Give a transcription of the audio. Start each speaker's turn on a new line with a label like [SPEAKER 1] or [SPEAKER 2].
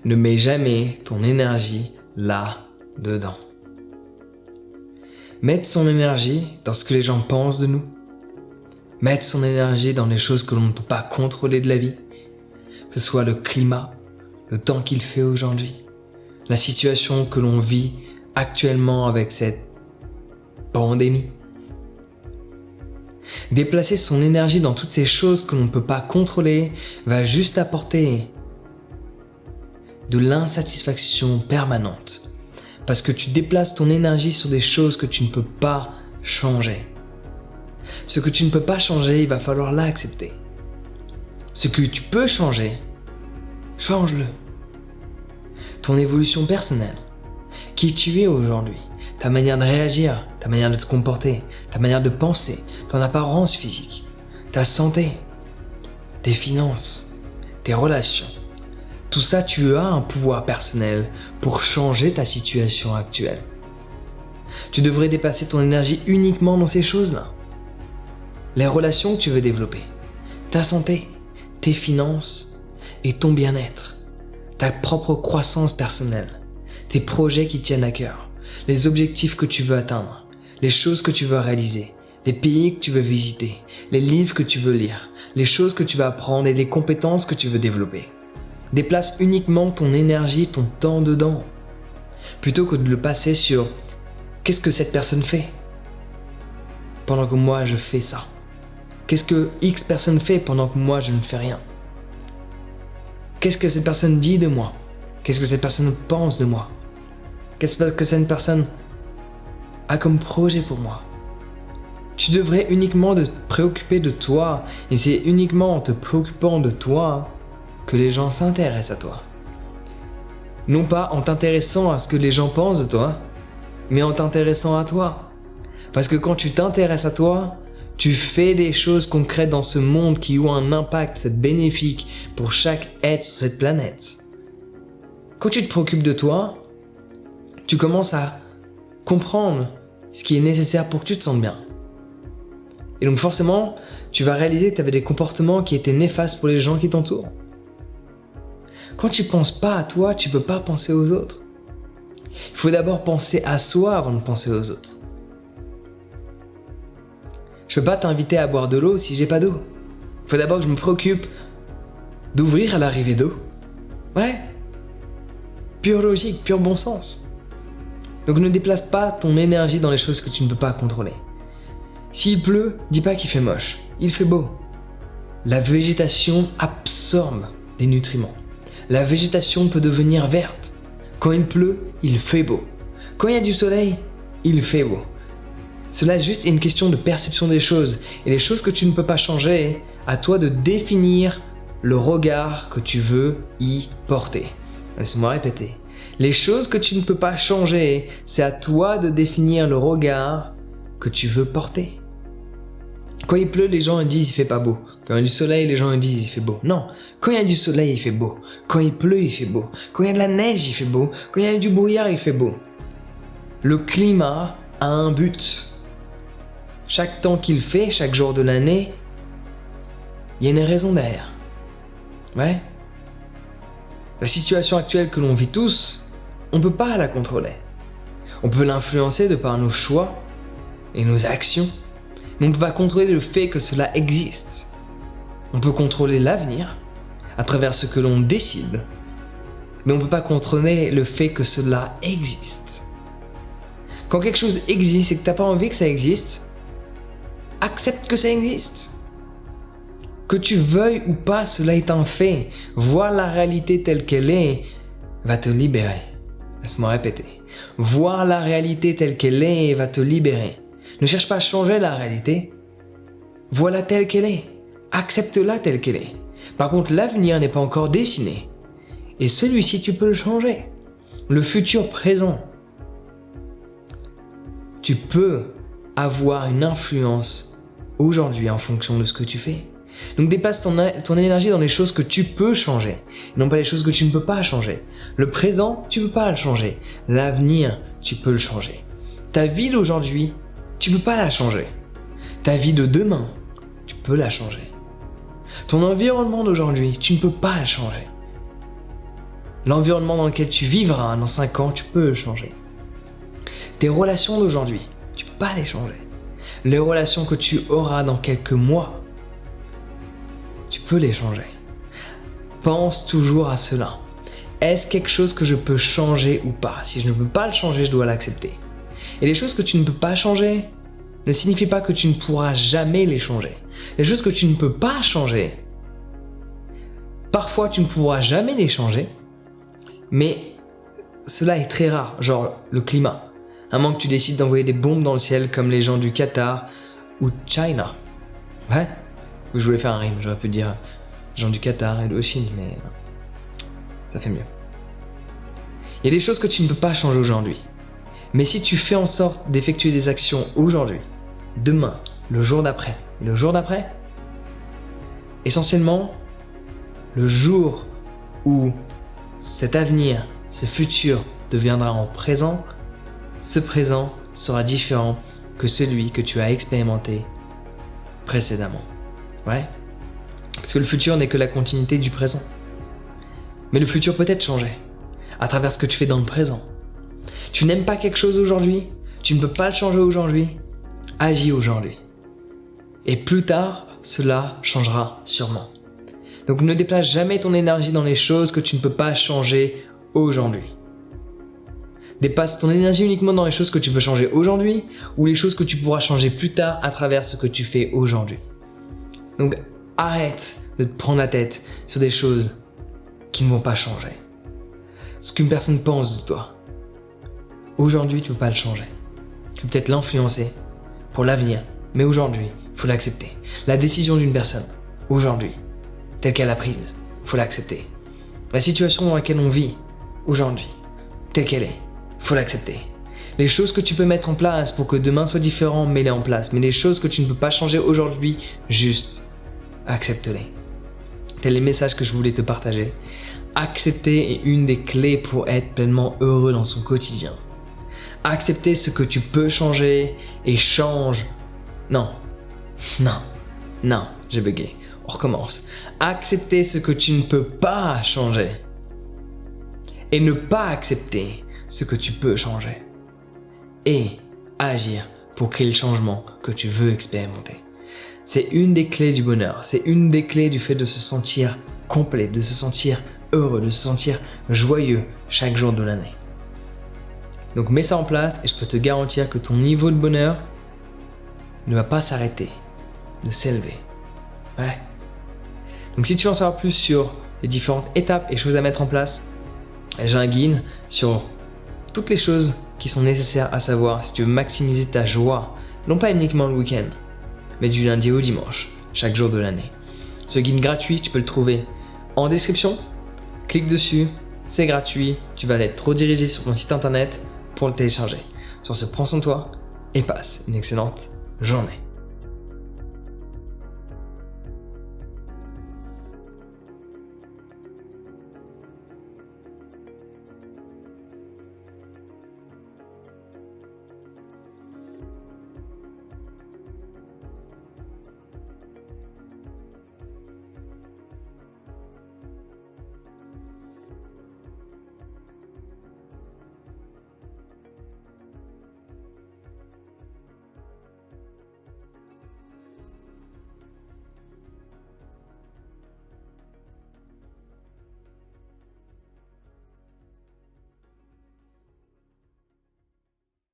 [SPEAKER 1] Ne mets jamais ton énergie là-dedans. Mettre son énergie dans ce que les gens pensent de nous. Mettre son énergie dans les choses que l'on ne peut pas contrôler de la vie. Que ce soit le climat, le temps qu'il fait aujourd'hui, la situation que l'on vit actuellement avec cette pandémie. Déplacer son énergie dans toutes ces choses que l'on ne peut pas contrôler va juste apporter de l'insatisfaction permanente. Parce que tu déplaces ton énergie sur des choses que tu ne peux pas changer. Ce que tu ne peux pas changer, il va falloir l'accepter. Ce que tu peux changer, change-le. Ton évolution personnelle, qui tu es aujourd'hui, ta manière de réagir, ta manière de te comporter, ta manière de penser, ton apparence physique, ta santé, tes finances, tes relations. Tout ça, tu as un pouvoir personnel pour changer ta situation actuelle. Tu devrais dépasser ton énergie uniquement dans ces choses-là. Les relations que tu veux développer, ta santé, tes finances et ton bien-être, ta propre croissance personnelle, tes projets qui tiennent à cœur, les objectifs que tu veux atteindre, les choses que tu veux réaliser, les pays que tu veux visiter, les livres que tu veux lire, les choses que tu veux apprendre et les compétences que tu veux développer. Déplace uniquement ton énergie, ton temps dedans, plutôt que de le passer sur « qu'est-ce que cette personne fait ?» pendant que moi je fais ça. Qu'est-ce que X personne fait pendant que moi je ne fais rien? Qu'est-ce que cette personne dit de moi? Qu'est-ce que cette personne pense de moi? Qu'est-ce que cette personne a comme projet pour moi? Tu devrais uniquement te préoccuper de toi, et c'est uniquement en te préoccupant de toi que les gens s'intéressent à toi. Non pas en t'intéressant à ce que les gens pensent de toi, mais en t'intéressant à toi. Parce que quand tu t'intéresses à toi, tu fais des choses concrètes dans ce monde qui ont un impact bénéfique pour chaque être sur cette planète. Quand tu te préoccupes de toi, tu commences à comprendre ce qui est nécessaire pour que tu te sentes bien. Et donc forcément, tu vas réaliser que tu avais des comportements qui étaient néfastes pour les gens qui t'entourent. Quand tu ne penses pas à toi, tu ne peux pas penser aux autres. Il faut d'abord penser à soi avant de penser aux autres. Je ne peux pas t'inviter à boire de l'eau si j'ai pas d'eau. Il faut d'abord que je me préoccupe d'ouvrir à l'arrivée d'eau. Ouais. Pure logique, pur bon sens. Donc ne déplace pas ton énergie dans les choses que tu ne peux pas contrôler. S'il pleut, dis pas qu'il fait moche. Il fait beau. La végétation absorbe des nutriments. La végétation peut devenir verte. Quand il pleut, il fait beau. Quand il y a du soleil, il fait beau. Cela est juste une question de perception des choses. Et les choses que tu ne peux pas changer, à toi de définir le regard que tu veux y porter. Laisse-moi répéter. Les choses que tu ne peux pas changer, c'est à toi de définir le regard que tu veux porter. Quand il pleut, les gens disent il fait pas beau. Quand il y a du soleil, les gens disent il fait beau. Non, quand il y a du soleil, il fait beau. Quand il pleut, il fait beau. Quand il y a de la neige, il fait beau. Quand il y a du brouillard, il fait beau. Le climat a un but. Chaque temps qu'il fait, chaque jour de l'année, il y a une raison derrière. Ouais. La situation actuelle que l'on vit tous, on ne peut pas la contrôler. On peut l'influencer de par nos choix et nos actions. Mais on ne peut pas contrôler le fait que cela existe. On peut contrôler l'avenir à travers ce que l'on décide, mais on ne peut pas contrôler le fait que cela existe. Quand quelque chose existe et que tu n'as pas envie que ça existe, accepte que ça existe. Que tu veuilles ou pas, cela est un fait. Voir la réalité telle qu'elle est va te libérer. Laisse-moi répéter. Voir la réalité telle qu'elle est va te libérer. Ne cherche pas à changer la réalité. Vois-la telle qu'elle est. Accepte-la telle qu'elle est. Par contre, l'avenir n'est pas encore dessiné. Et celui-ci, tu peux le changer. Le futur présent. Tu peux avoir une influence aujourd'hui en fonction de ce que tu fais. Donc dépasse ton énergie dans les choses que tu peux changer, non pas les choses que tu ne peux pas changer. Le présent, tu ne peux pas le changer. L'avenir, tu peux le changer. Ta vie d'aujourd'hui, tu ne peux pas la changer. Ta vie de demain, tu peux la changer. Ton environnement d'aujourd'hui, tu ne peux pas le changer. L'environnement dans lequel tu vivras dans 5 ans, tu peux le changer. Tes relations d'aujourd'hui, tu peux pas les changer. Les relations que tu auras dans quelques mois, tu peux les changer. Pense toujours à cela. Est-ce quelque chose que je peux changer ou pas? Si je ne peux pas le changer, je dois l'accepter. Et les choses que tu ne peux pas changer ne signifie pas que tu ne pourras jamais les changer. Les choses que tu ne peux pas changer, parfois tu ne pourras jamais les changer, mais cela est très rare, genre le climat. À moins que tu décides d'envoyer des bombes dans le ciel comme les gens du Qatar ou China. Ouais, je voulais faire un rime, j'aurais pu dire gens du Qatar et de Chine, mais ça fait mieux. Il y a des choses que tu ne peux pas changer aujourd'hui. Mais si tu fais en sorte d'effectuer des actions aujourd'hui, demain, le jour d'après, et le jour d'après, essentiellement, le jour où cet avenir, ce futur deviendra en présent, ce présent sera différent que celui que tu as expérimenté précédemment. Ouais? Parce que le futur n'est que la continuité du présent. Mais le futur peut être changé à travers ce que tu fais dans le présent. Tu n'aimes pas quelque chose aujourd'hui, tu ne peux pas le changer aujourd'hui, agis aujourd'hui. Et plus tard, cela changera sûrement. Donc ne déplace jamais ton énergie dans les choses que tu ne peux pas changer aujourd'hui. Dépasse ton énergie uniquement dans les choses que tu peux changer aujourd'hui ou les choses que tu pourras changer plus tard à travers ce que tu fais aujourd'hui. Donc arrête de te prendre la tête sur des choses qui ne vont pas changer. Ce qu'une personne pense de toi, aujourd'hui tu ne peux pas le changer. Tu peux peut-être l'influencer pour l'avenir, mais aujourd'hui, il faut l'accepter. La décision d'une personne, aujourd'hui, telle qu'elle a prise, il faut l'accepter. La situation dans laquelle on vit, aujourd'hui, telle qu'elle est, il faut l'accepter. Les choses que tu peux mettre en place pour que demain soit différent, mets-les en place. Mais les choses que tu ne peux pas changer aujourd'hui, juste accepte-les. Tel est le message que je voulais te partager. Accepter est une des clés pour être pleinement heureux dans son quotidien. Accepter ce que tu peux changer et change. Non, j'ai bugué. On recommence. Accepter ce que tu ne peux pas changer et ne pas accepter ce que tu peux changer et agir pour créer le changement que tu veux expérimenter. C'est une des clés du bonheur, c'est une des clés du fait de se sentir complet, de se sentir heureux, de se sentir joyeux chaque jour de l'année. Donc mets ça en place et je peux te garantir que ton niveau de bonheur ne va pas s'arrêter, de s'élever. Ouais. Donc si tu veux en savoir plus sur les différentes étapes et choses à mettre en place, j'ai un guide sur toutes les choses qui sont nécessaires à savoir si tu veux maximiser ta joie, non pas uniquement le week-end, mais du lundi au dimanche, chaque jour de l'année. Ce guide gratuit, tu peux le trouver en description. Clique dessus, c'est gratuit, tu vas être redirigé sur mon site internet pour le télécharger. Sur ce, prends soin de toi et passe une excellente journée.